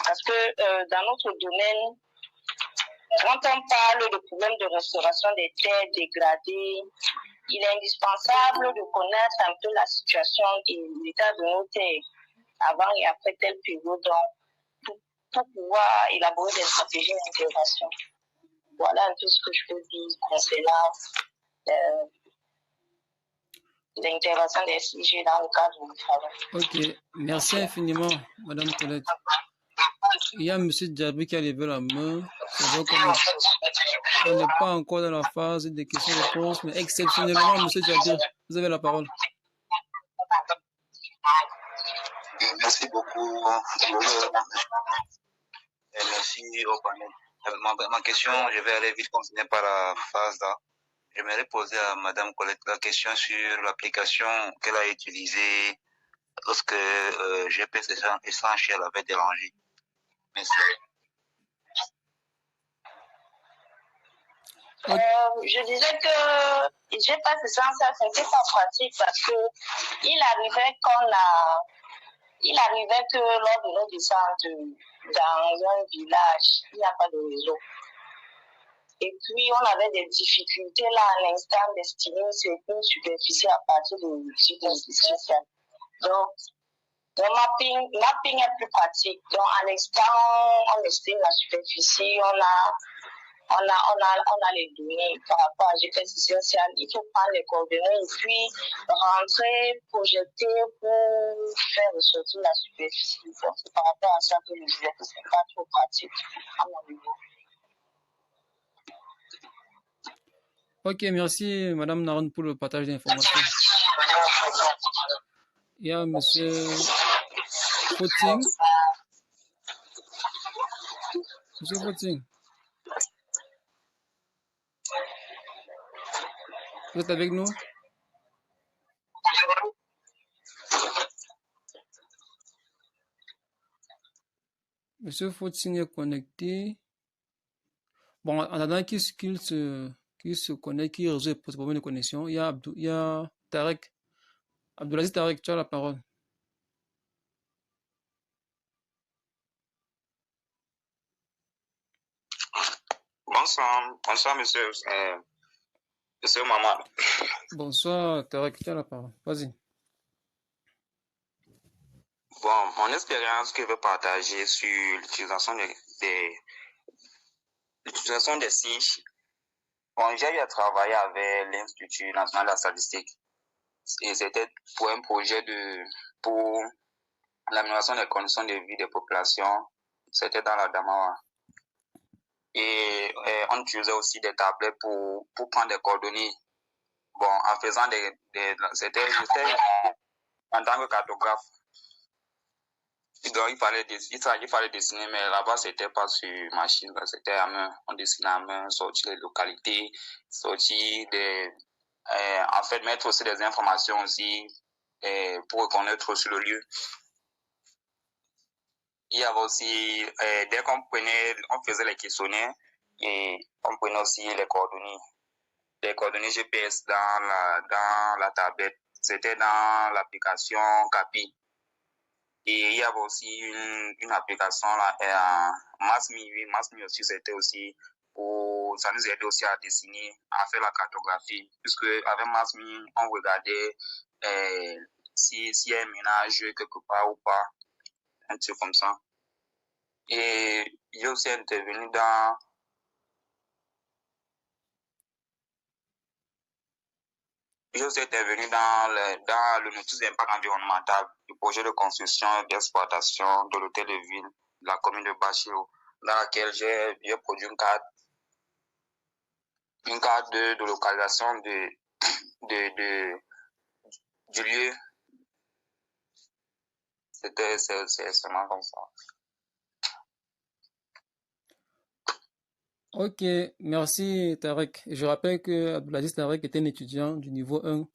Parce que dans notre domaine, quand on parle de problème de restauration des terres dégradées, il est indispensable de connaître un peu la situation et l'état de nos terres avant et après telle période pour pouvoir élaborer des stratégies d'intégration. Voilà un peu ce que je peux dire concernant l'intégration des sujets dans le cadre du travail. Ok, merci infiniment, Madame Colette. Il y a M. Djabri qui a levé la main. On n'est pas encore dans la phase des questions-réponses, mais exceptionnellement, M. Djabri, vous avez la parole. Merci beaucoup. Et merci au panel. Ma question, je vais aller vite continuer par la phase là. J'aimerais poser à Madame Colette la question sur l'application qu'elle a utilisée lorsque GPS Essentiel avait dérangé. Merci. Je disais que GPS Essentiel, c'était pas pratique parce que il arrivait que lors de nos descentes dans un village, il n'y a pas de réseau. Et puis, on avait des difficultés là à l'instant d'estimer certaines superficies à partir de GPS Essentiel. Donc, le mapping est plus pratique. Donc, à l'instant, on estime la superficie, on a les données par rapport à GPS Essentiel. Il faut prendre les coordonnées et puis rentrer, projeter pour faire ressortir la superficie. Donc, c'est par rapport à ça que je disais que c'est pas trop pratique à mon niveau. Ok, merci Madame Naran pour le partage d'informations. Il y a Monsieur Footing. Monsieur Footing. Vous êtes avec nous? Monsieur Footing est connecté. Bon, en attendant qu'il se connecte, qu'il résout les problèmes de connexion, il y a Tarek. Abdoulaziz Tarek, tu as la parole. Bonsoir monsieur Maman. Bonsoir Tarek, tu as la parole. Vas-y. Bon, mon expérience que je vais partager sur l'utilisation des SIG. Bon, j'ai eu à travailler avec l'Institut national de la statistique. Et c'était pour un projet pour l'amélioration des conditions de vie des populations. C'était dans la Damawa. Et on utilisait aussi des tablettes pour prendre des coordonnées. Bon, en faisant j'étais en tant que cartographe. Donc, il fallait dessiner, mais là-bas, c'était pas sur machine, c'était à main. On dessinait à main, sortir les localités, sortir des, en fait, mettre aussi des informations aussi, pour reconnaître sur le lieu. Il y avait aussi, dès qu'on faisait les questionnaires, et on prenait aussi les coordonnées GPS dans la tablette. C'était dans l'application Capi. Et il y avait aussi une application là, MassMe aussi, c'était aussi ça nous aidait aussi à dessiner, à faire la cartographie, puisque avec MassMe, on regardait s'il y a un ménage quelque part ou pas, un truc comme ça. Et j'ai aussi intervenu dans le notice d'impact environnemental du projet de construction et d'exploitation de l'hôtel de ville de la commune de Bachiro, dans laquelle j'ai produit une carte de localisation du lieu. C'est seulement comme ça. Ok, merci Tarek. Je rappelle que Abdelaziz Tarek était un étudiant du niveau 1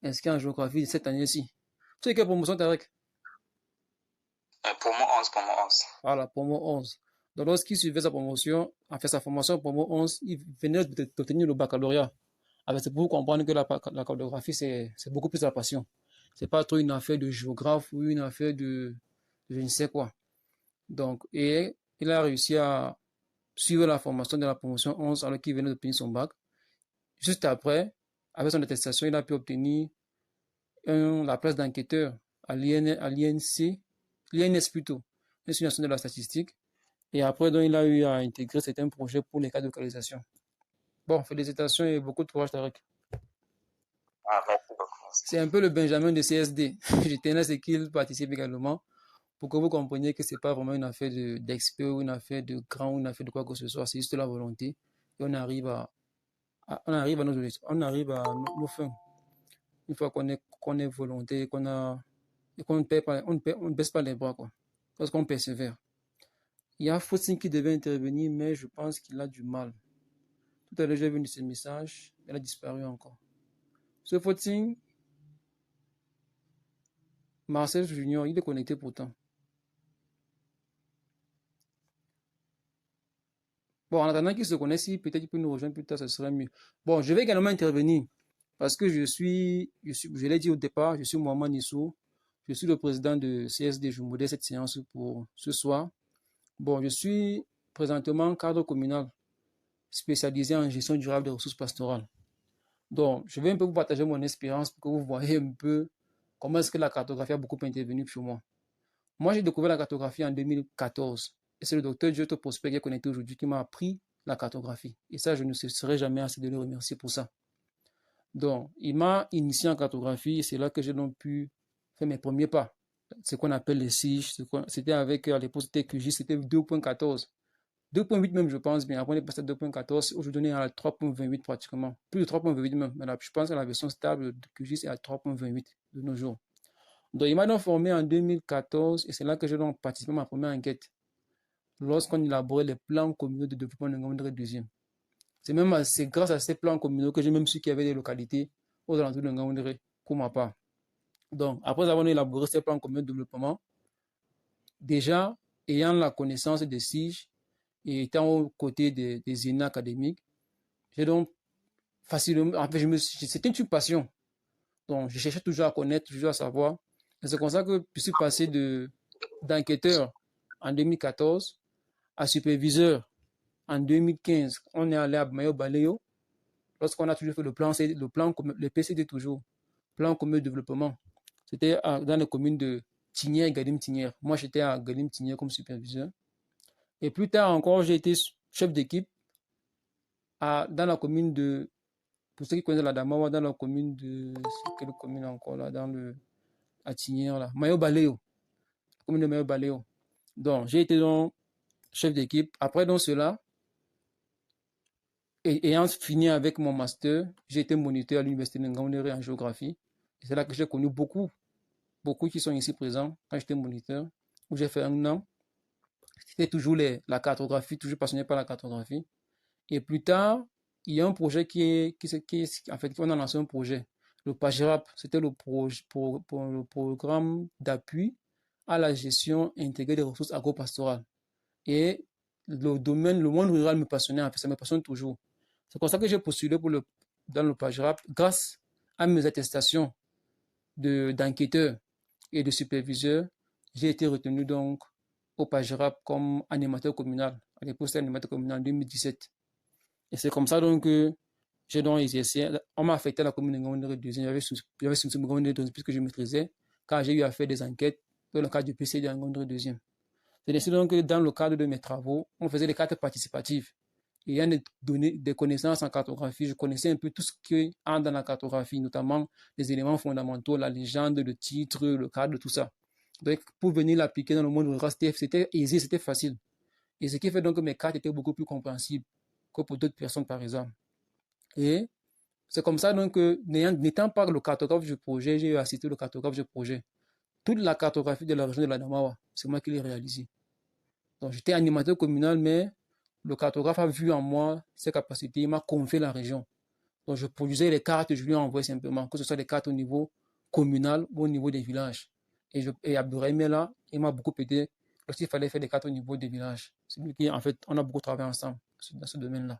inscrit en géographie cette année-ci. Tu sais quelle promotion Tarek? Promo 11. Voilà, promo 11. Donc lorsqu'il suivait sa promotion, en fait sa formation promo 11, il venait d'obtenir le baccalauréat. Alors c'est pour comprendre que la cartographie c'est beaucoup plus la passion. C'est pas trop une affaire de géographe ou une affaire de je ne sais quoi. Donc, et il a réussi à suivre la formation de la promotion 11 alors qu'il venait d'obtenir son bac. Juste après, avec son attestation, il a pu obtenir la place d'enquêteur à l'INS plutôt, l'Institut national de la statistique. Et après, donc, il a eu à intégrer certains projets pour les cas de localisation. Bon, félicitations et beaucoup de courage, Tarek. C'est un peu le Benjamin de CSD. Je tenais à ce qu'il participe également pour que vous compreniez que ce n'est pas vraiment une affaire d'expert ou une affaire de grand ou une affaire de quoi que ce soit. C'est juste la volonté. Et on arrive à nos fins. Une fois qu'on est volonté, et qu'on ne baisse pas les bras, quoi. Parce qu'on persévère. Il y a Faustine qui devait intervenir, mais je pense qu'il a du mal. Tout à l'heure, j'ai vu ce message. Elle a disparu encore. Ce Faustine, Marcel Junior, il est connecté pourtant. Bon, en attendant qu'il se connaisse, peut-être qu'il peut nous rejoindre plus tard, ce serait mieux. Bon, je vais également intervenir parce que je l'ai dit au départ, je suis Mohamed Nissou. Je suis le président de CSD. Je modère cette séance pour ce soir. Bon, je suis présentement cadre communal spécialisé en gestion durable des ressources pastorales. Donc, je vais un peu vous partager mon expérience pour que vous voyez un peu comment est-ce que la cartographie a beaucoup intervenu sur moi. Moi, j'ai découvert la cartographie en 2014. Et c'est le docteur Giotto Prosper qui est connecté aujourd'hui qui m'a appris la cartographie. Et ça, je ne cesserai jamais assez de le remercier pour ça. Donc, il m'a initié en cartographie et c'est là que j'ai donc pu faire mes premiers pas. Ce qu'on appelle les SIG. C'était avec, à l'époque, c'était QGIS, c'était 2.14. 2.8 même, je pense bien. Après, on est passé à 2.14. Aujourd'hui, on est à 3.28 pratiquement. Plus de 3.28 même. Mais là, je pense que la version stable de QGIS est à 3.28 de nos jours. Donc, il m'a donc formé en 2014 et c'est là que j'ai donc participé à ma première enquête lorsqu'on élaborait les plans communaux de développement de Ngaoundéré deuxième. C'est grâce à ces plans communaux que j'ai même su qu'il y avait des localités aux alentours de Ngaoundéré pour ma part. Donc, après avoir élaboré ces plans communaux de développement, déjà ayant la connaissance des SIG et étant aux côtés des ENA académiques, j'ai donc facilement, en fait, c'était une passion. Donc, je cherchais toujours à connaître, toujours à savoir. Et c'est comme ça que je suis passé d'enquêteur en 2014 à superviseur en 2015. On est allé à Mayo Baléo lorsqu'on a toujours fait le PCD toujours, plan commun de développement. C'était dans les communes de Tignière et Galim-Tignière. Moi, j'étais à Galim-Tignière comme superviseur. Et plus tard encore, j'ai été chef d'équipe dans la commune de, pour ceux qui connaissent la Damawa, dans la commune de, c'est quelle commune encore là, à Tignière là, Mayo Baléo, la commune de Mayo Baléo. Donc, j'ai été donc chef d'équipe. Après donc cela, ayant fini avec mon master, j'ai été moniteur à l'université de Ngaoundéré en géographie. Et c'est là que j'ai connu beaucoup qui sont ici présents quand j'étais moniteur. où j'ai fait 1 an. C'était toujours la cartographie, toujours passionné par la cartographie. Et plus tard, il y a un projet en fait, on a lancé un projet. Le PAGERAP, c'était le programme d'appui à la gestion intégrée des ressources agro-pastorales. Et le monde rural me passionnait, en fait, ça me passionne toujours. C'est comme ça que j'ai postulé dans le PAGERAP grâce à mes attestations d'enquêteurs et de superviseurs. J'ai été retenu donc au PAGERAP comme animateur communal. À l'époque, c'était animateur communal en 2017. Et c'est comme ça donc que j'ai donc exercé. On m'a affecté à la commune de Ngondéré deuxième. J'avais soumis Ngondéré deuxième puisque je maîtrisais, car j'ai eu à faire des enquêtes dans le cadre du PCD à Ngondéré deuxième. C'est ainsi donc que dans le cadre de mes travaux, on faisait des cartes participatives. Et il y a des connaissances en cartographie. Je connaissais un peu tout ce qui entre dans la cartographie, notamment les éléments fondamentaux, la légende, le titre, le cadre, tout ça. Donc, pour venir l'appliquer dans le monde rural, c'était aisé, c'était facile. Et ce qui fait donc que mes cartes étaient beaucoup plus compréhensibles que pour d'autres personnes, par exemple. Et c'est comme ça donc que, n'étant pas le cartographe du projet, j'ai assisté le cartographe du projet. Toute la cartographie de la région de l'Adamawa, c'est moi qui l'ai réalisée. Donc, j'étais animateur communal, mais le cartographe a vu en moi ses capacités, il m'a confié la région. Donc, je produisais les cartes, je lui envoyais simplement, que ce soit des cartes au niveau communal ou au niveau des villages. Et Abdourahim est là, il m'a beaucoup aidé lorsqu'il fallait faire des cartes au niveau des villages. C'est lui qui, en fait, on a beaucoup travaillé ensemble dans ce domaine-là.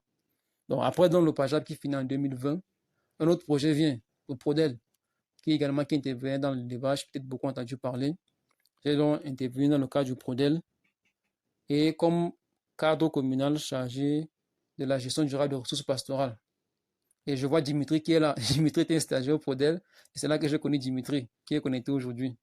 Donc, après, dans le PAGERAP qui finit en 2020, un autre projet vient, le PRODEL, qui intervient dans le débat, j'ai peut-être beaucoup entendu parler. J'ai donc intervenu dans le cadre du PRODEL et comme cadre communal chargé de la gestion durable des ressources pastorales. Et je vois Dimitri qui est là. Dimitri était un stagiaire au PRODEL et c'est là que j'ai connu Dimitri, qui est connecté aujourd'hui.